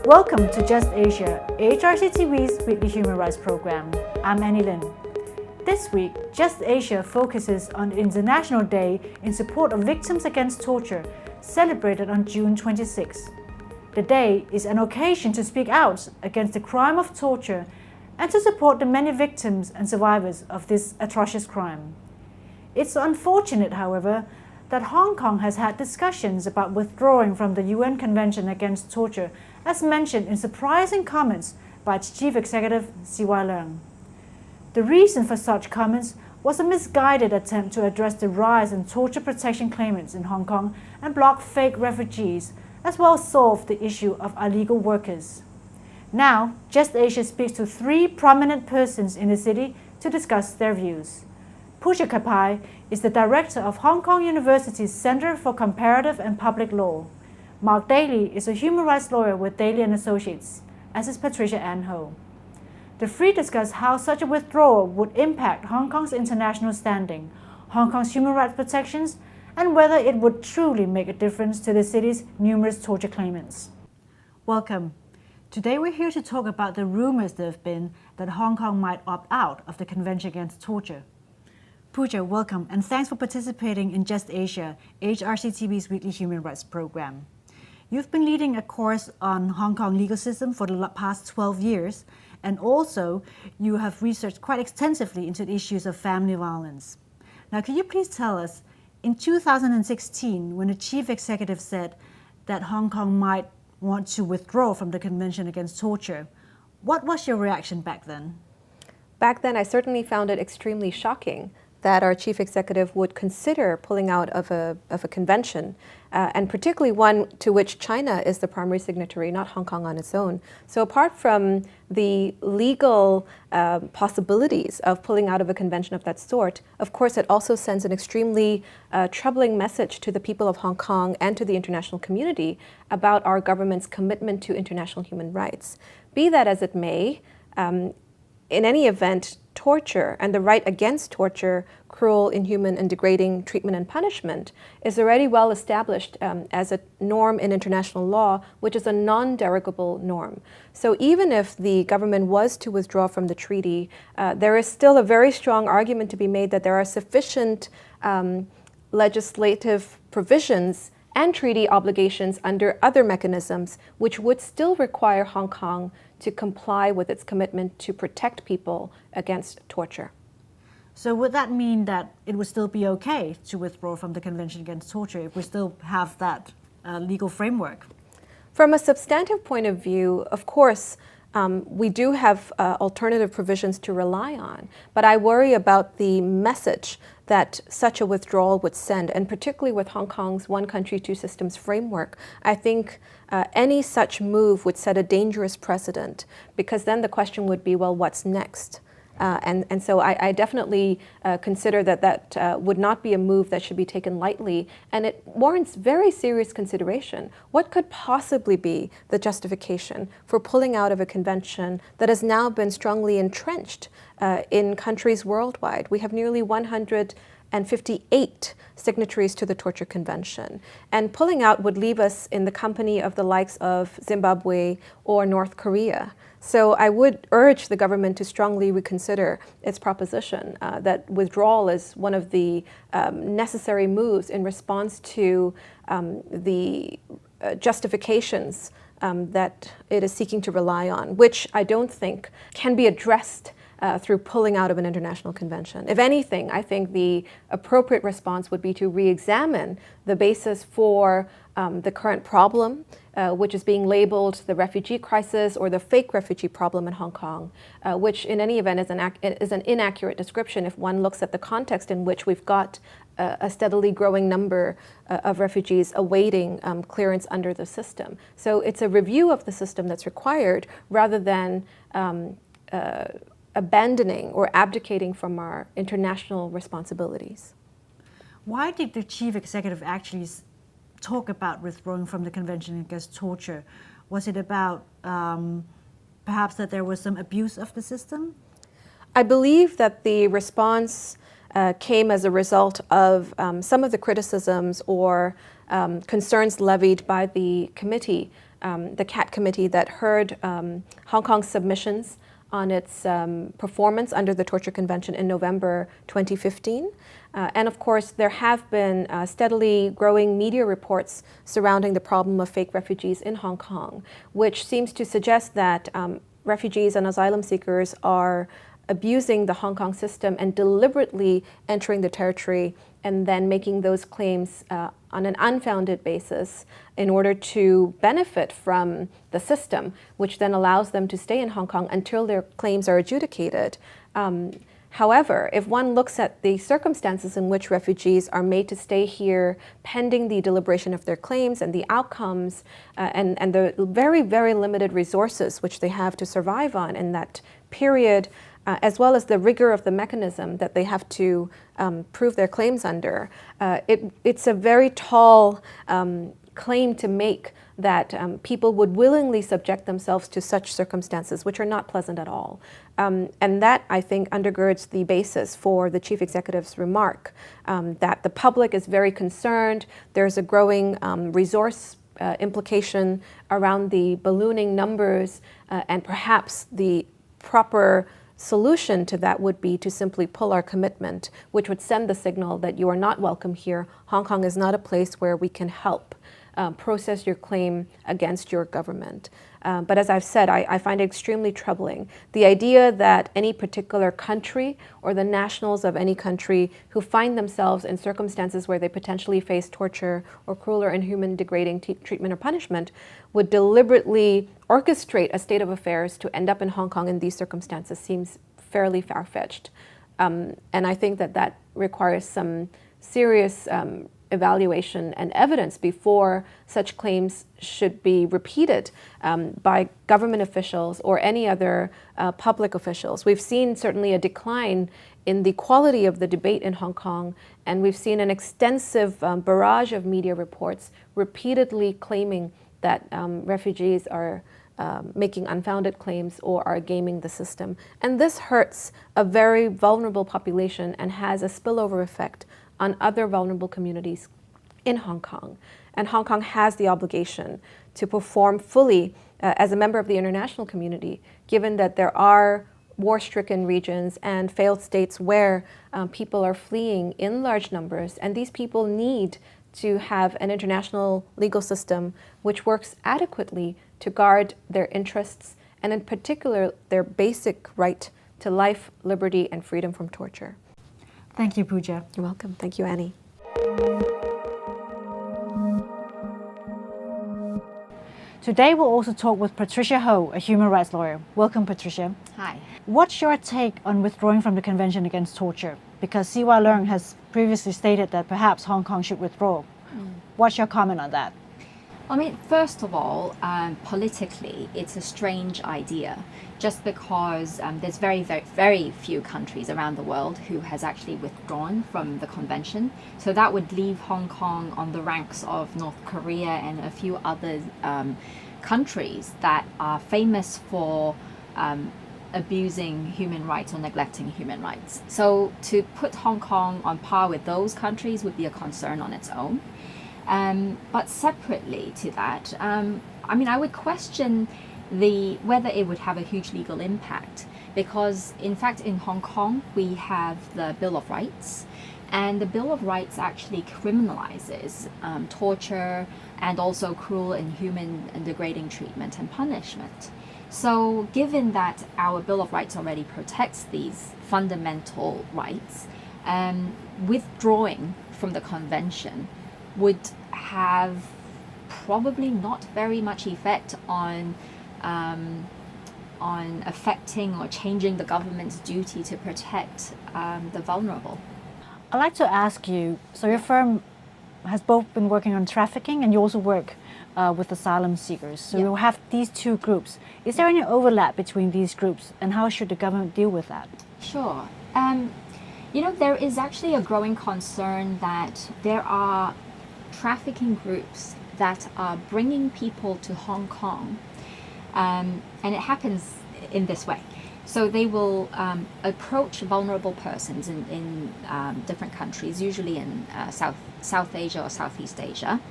Welcome to Just Asia, Ahrc TV's weekly human rights program. I'm Annie Lin. This week, Just Asia focuses on the International Day in support of victims against torture, celebrated on June 26. The day is an occasion to speak out against the crime of torture and to support the many victims and survivors of this atrocious crime. It's unfortunate, however, that Hong Kong has had discussions about withdrawing from the UN Convention Against Torture, as mentioned in surprising comments by its Chief Executive, C.Y. Leung. The reason for such comments was a misguided attempt to address the rise in torture protection claimants in Hong Kong and block fake refugees, as well as solve the issue of illegal workers. Now, Just Asia speaks to three prominent persons in the city to discuss their views. Puja Kapai is the director of Hong Kong University's Center for Comparative and Public Law. Mark Daly is a human rights lawyer with Daly and Associates, as is Patricia Ann Ho. The three discuss how such a withdrawal would impact Hong Kong's international standing, Hong Kong's human rights protections, and whether it would truly make a difference to the city's numerous torture claimants. Welcome. Today we're here to talk about the rumors there have been that Hong Kong might opt out of the Convention Against Torture. Puja, welcome, and thanks for participating in Just Asia, Ahrc TV's weekly human rights program. You've been leading a course on Hong Kong legal system for the past 12 years, and also you have researched quite extensively into the issues of family violence. Now, can you please tell us, in 2016, when the Chief Executive said that Hong Kong might want to withdraw from the Convention Against Torture, what was your reaction back then? Back then, I certainly found it extremely shocking that our chief executive would consider pulling out of a convention, and particularly one to which China is the primary signatory, not Hong Kong on its own. So apart from the legal possibilities of pulling out of a convention of that sort, of course it also sends an extremely troubling message to the people of Hong Kong and to the international community about our government's commitment to international human rights. Be that as it may, in any event, torture and the right against torture, cruel, inhuman, and degrading treatment and punishment is already well established as a norm in international law, which is a non-derogable norm. So even if the government was to withdraw from the treaty, there is still a very strong argument to be made that there are sufficient legislative provisions and treaty obligations under other mechanisms which would still require Hong Kong to comply with its commitment to protect people against torture. So would that mean that it would still be okay to withdraw from the Convention Against Torture if we still have that legal framework? From a substantive point of view, of course, we do have alternative provisions to rely on, but I worry about the message that such a withdrawal would send, and particularly with Hong Kong's one country, two systems framework. I think any such move would set a dangerous precedent, because then the question would be, well, what's next? And so I definitely consider that would not be a move that should be taken lightly, and it warrants very serious consideration. What could possibly be the justification for pulling out of a convention that has now been strongly entrenched in countries worldwide? We have nearly 158 signatories to the Torture Convention, and pulling out would leave us in the company of the likes of Zimbabwe or North Korea. So I would urge the government to strongly reconsider its proposition that withdrawal is one of the necessary moves in response to the justifications that it is seeking to rely on, which I don't think can be addressed through pulling out of an international convention. If anything, I think the appropriate response would be to re-examine the basis for the current problem, which is being labeled the refugee crisis or the fake refugee problem in Hong Kong, which in any event is an inaccurate description if one looks at the context in which we've got a steadily growing number of refugees awaiting clearance under the system. So it's a review of the system that's required rather than abandoning or abdicating from our international responsibilities. Why did the Chief Executive actually talk about withdrawing from the Convention Against Torture? Was it about perhaps that there was some abuse of the system? I believe that the response came as a result of some of the criticisms or concerns levied by the committee the CAT committee that heard Hong Kong's submissions on its performance under the Torture Convention in November 2015. And of course, there have been steadily growing media reports surrounding the problem of fake refugees in Hong Kong, which seems to suggest that refugees and asylum seekers are abusing the Hong Kong system and deliberately entering the territory and then making those claims on an unfounded basis in order to benefit from the system, which then allows them to stay in Hong Kong until their claims are adjudicated. However, if one looks at the circumstances in which refugees are made to stay here pending the deliberation of their claims and the outcomes and the very, very limited resources which they have to survive on in that period, as well as the rigor of the mechanism that they have to prove their claims under, it's a very tall claim to make that people would willingly subject themselves to such circumstances, which are not pleasant at all. And that, I think, undergirds the basis for the chief executive's remark that the public is very concerned. There's a growing resource implication around the ballooning numbers, and perhaps the proper solution to that would be to simply pull our commitment, which would send the signal that you are not welcome here. Hong Kong is not a place where we can help process your claim against your government. But as I've said, I find it extremely troubling. The idea that any particular country or the nationals of any country who find themselves in circumstances where they potentially face torture or cruel or inhuman degrading treatment or punishment would deliberately orchestrate a state of affairs to end up in Hong Kong in these circumstances seems fairly far-fetched. And I think that that requires some serious evaluation and evidence before such claims should be repeated by government officials or any other public officials. We've seen certainly a decline in the quality of the debate in Hong Kong, and we've seen an extensive barrage of media reports repeatedly claiming that refugees are making unfounded claims or are gaming the system. And this hurts a very vulnerable population and has a spillover effect on other vulnerable communities in Hong Kong. And Hong Kong has the obligation to perform fully as a member of the international community, given that there are war-stricken regions and failed states where people are fleeing in large numbers, and these people need to have an international legal system which works adequately to guard their interests, and in particular, their basic right to life, liberty, and freedom from torture. Thank you, Puja. You're welcome. Thank you, Annie. Today we'll also talk with Patricia Ho, a human rights lawyer. Welcome, Patricia. Hi. What's your take on withdrawing from the Convention Against Torture? Because Siwa Leung has previously stated that perhaps Hong Kong should withdraw. What's your comment on that? I mean, first of all, politically, it's a strange idea, just because there's very, very, very few countries around the world who has actually withdrawn from the convention. So that would leave Hong Kong on the ranks of North Korea and a few other countries that are famous for abusing human rights or neglecting human rights. So to put Hong Kong on par with those countries would be a concern on its own. But separately to that, I mean, I would question whether it would have a huge legal impact, because in fact in Hong Kong we have the Bill of Rights, and the Bill of Rights actually criminalizes torture and also cruel, inhuman, and degrading treatment and punishment. So given that our Bill of Rights already protects these fundamental rights, withdrawing from the convention would have probably not very much effect on affecting or changing the government's duty to protect the vulnerable. I'd like to ask you, so your firm has both been working on trafficking and you also work with asylum seekers. So you have these two groups. Is there any overlap between these groups, and how should the government deal with that? Sure. You know, there is actually a growing concern that there are trafficking groups that are bringing people to Hong Kong, and it happens in this way. So they will approach vulnerable persons in different countries, usually in South Asia or Southeast Asia,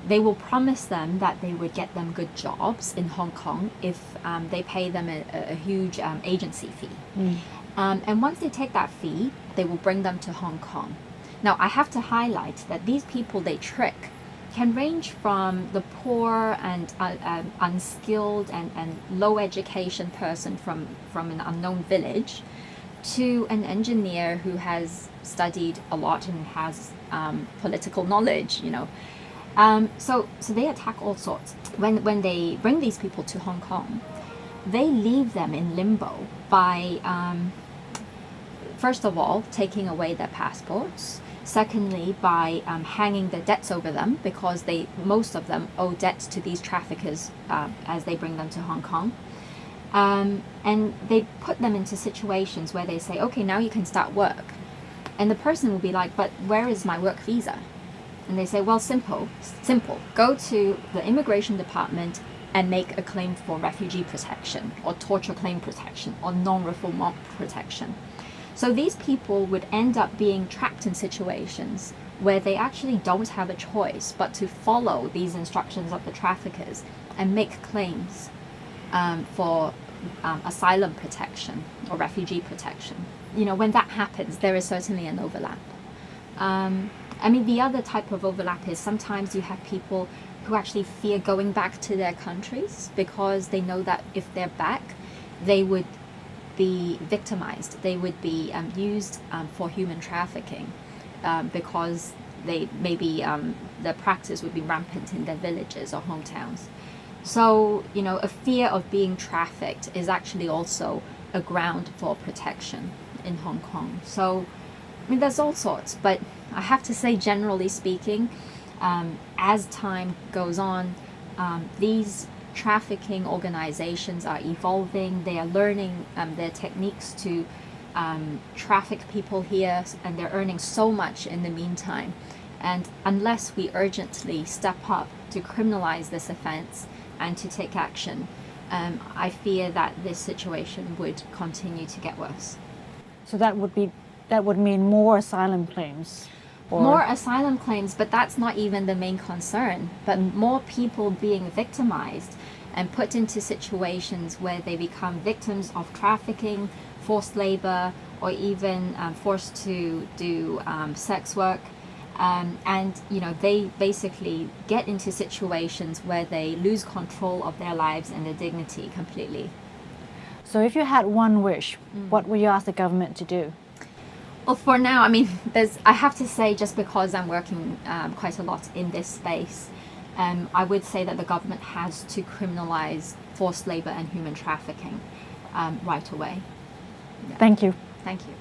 they will promise them that they would get them good jobs in Hong Kong if they pay them a huge agency fee. And once they take that fee, they will bring them to Hong Kong. Now, I have to highlight that these people they trick can range from the poor and unskilled and low education person from an unknown village to an engineer who has studied a lot and has political knowledge, you know. So they attack all sorts. When they bring these people to Hong Kong, they leave them in limbo by, first of all, taking away their passports. Secondly, by hanging their debts over them, because most of them owe debts to these traffickers as they bring them to Hong Kong. And they put them into situations where they say, okay, now you can start work. And the person will be like, but where is my work visa? And they say, well, simple. Go to the immigration department and make a claim for refugee protection or torture claim protection or non-refoulement protection. So these people would end up being trapped in situations where they actually don't have a choice but to follow these instructions of the traffickers and make claims for asylum protection or refugee protection. You know, when that happens, there is certainly an overlap. I mean, the other type of overlap is sometimes you have people who actually fear going back to their countries because they know that if they're back, they would be victimized. They would be used for human trafficking because the practice would be rampant in their villages or hometowns. So, you know, a fear of being trafficked is actually also a ground for protection in Hong Kong. So, I mean, there's all sorts, but I have to say, generally speaking, as time goes on, these trafficking organizations are evolving. They are learning their techniques to traffic people here, and they're earning so much in the meantime. And unless we urgently step up to criminalize this offense and to take action, I fear that this situation would continue to get worse. So that would mean more asylum claims. More asylum claims, but that's not even the main concern. But more people being victimized and put into situations where they become victims of trafficking, forced labor, or even forced to do sex work. And, you know, they basically get into situations where they lose control of their lives and their dignity completely. So if you had one wish, what would you ask the government to do? Well, for now, I mean, I have to say, just because I'm working quite a lot in this space, I would say that the government has to criminalize forced labor and human trafficking right away. Yeah. Thank you. Thank you.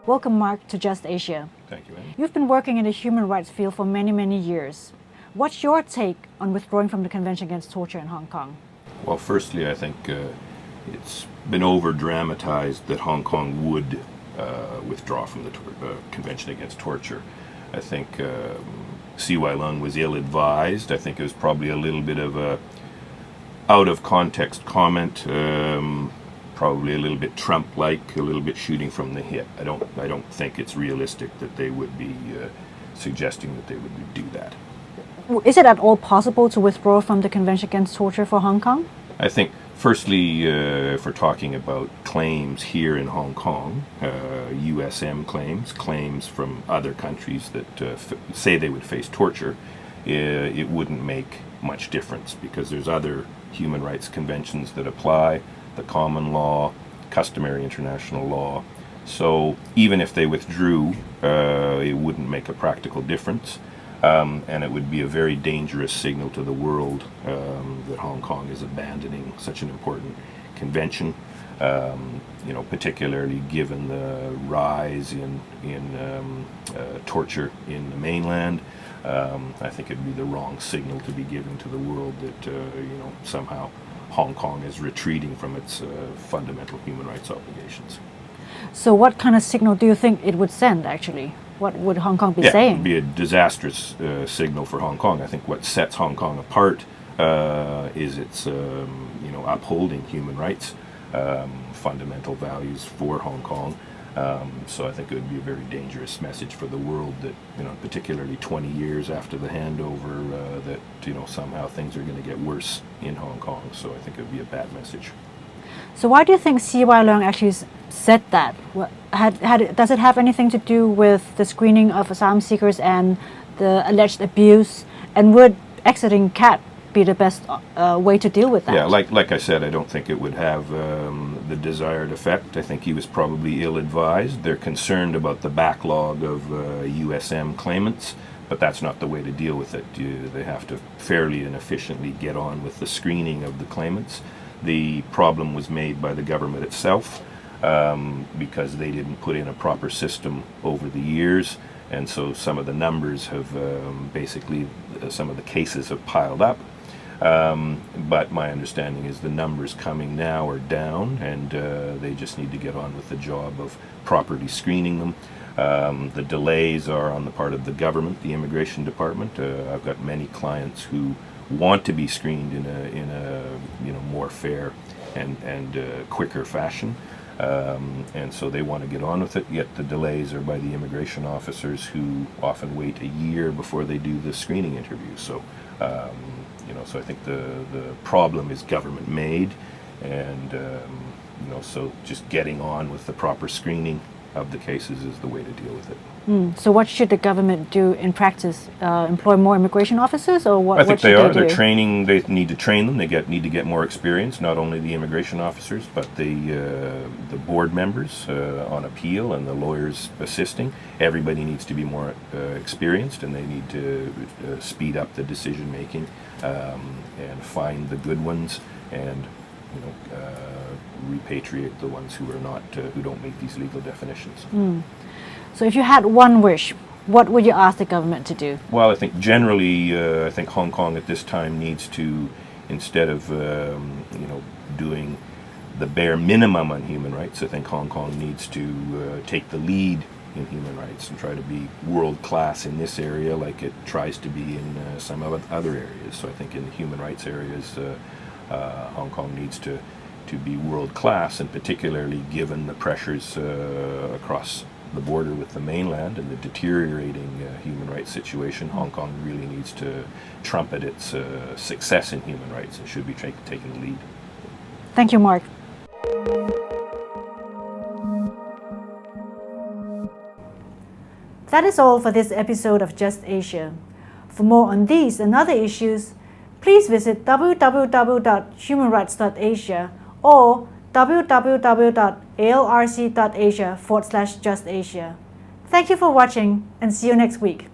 Welcome, Mark, to Just Asia. Thank you, Annie. You've been working in the human rights field for many, many years. What's your take on withdrawing from the Convention Against Torture in Hong Kong? Well, firstly, I think it's been over-dramatized that Hong Kong would withdraw from the Convention Against Torture. I think C.Y. Leung was ill-advised. I think it was probably a little bit of a out-of-context comment, probably a little bit Trump-like, a little bit shooting from the hip. I don't think it's realistic that they would be suggesting that they would do that. Is it at all possible to withdraw from the Convention Against Torture for Hong Kong? I think, firstly, if we're talking about claims here in Hong Kong, USM claims from other countries that say they would face torture, it wouldn't make much difference because there's other human rights conventions that apply, the common law, customary international law. So even if they withdrew, it wouldn't make a practical difference. And it would be a very dangerous signal to the world that Hong Kong is abandoning such an important convention, you know, particularly given the rise in torture in the mainland. I think it'd be the wrong signal to be giving to the world that, you know, somehow Hong Kong is retreating from its fundamental human rights obligations. So what kind of signal do you think it would send, actually? What would Hong Kong be saying? It would be a disastrous signal for Hong Kong. I think what sets Hong Kong apart is its, you know, upholding human rights. fundamental values for Hong Kong. So I think it would be a very dangerous message for the world that, particularly 20 years after the handover, that, somehow things are going to get worse in Hong Kong. So I think it would be a bad message. So why do you think C.Y. Leung actually said that? Does it have anything to do with the screening of asylum seekers and the alleged abuse? And would exiting CAT be the best way to deal with that? Yeah, like I said, I don't think it would have the desired effect. I think he was probably ill-advised. They're concerned about the backlog of USM claimants, but that's not the way to deal with it. They have to fairly and efficiently get on with the screening of the claimants. The problem was made by the government itself because they didn't put in a proper system over the years, and so some of the numbers have some of the cases have piled up. But my understanding is the numbers coming now are down, and they just need to get on with the job of properly screening them. The delays are on the part of the government, the immigration department. I've got many clients who want to be screened in a more fair and quicker fashion, and so they want to get on with it. Yet the delays are by the immigration officers, who often wait a year before they do the screening interview. So so I think the problem is government made, and so just getting on with the proper screening of the cases is the way to deal with it. So what should the government do in practice? Employ more immigration officers, or what? I think they are. Do? They're training. They need to train them. They need to get more experience. Not only the immigration officers, but the board members on appeal and the lawyers assisting. Everybody needs to be more experienced, and they need to speed up the decision making and find the good ones, and repatriate the ones who are not who don't meet these legal definitions. So if you had one wish, what would you ask the government to do? Well, I think generally, I think Hong Kong at this time needs to, instead of doing the bare minimum on human rights, I think Hong Kong needs to take the lead in human rights and try to be world class in this area, like it tries to be in some other areas. So I think in the human rights areas, Hong Kong needs to be world class, and particularly given the pressures across the border with the mainland and the deteriorating human rights situation, Hong Kong really needs to trumpet its success in human rights and should be taking the lead. Thank you, Mark. That is all for this episode of Just Asia. For more on these and other issues, please visit www.humanrights.asia or www.alrc.asia/justasia. Thank you for watching, and see you next week.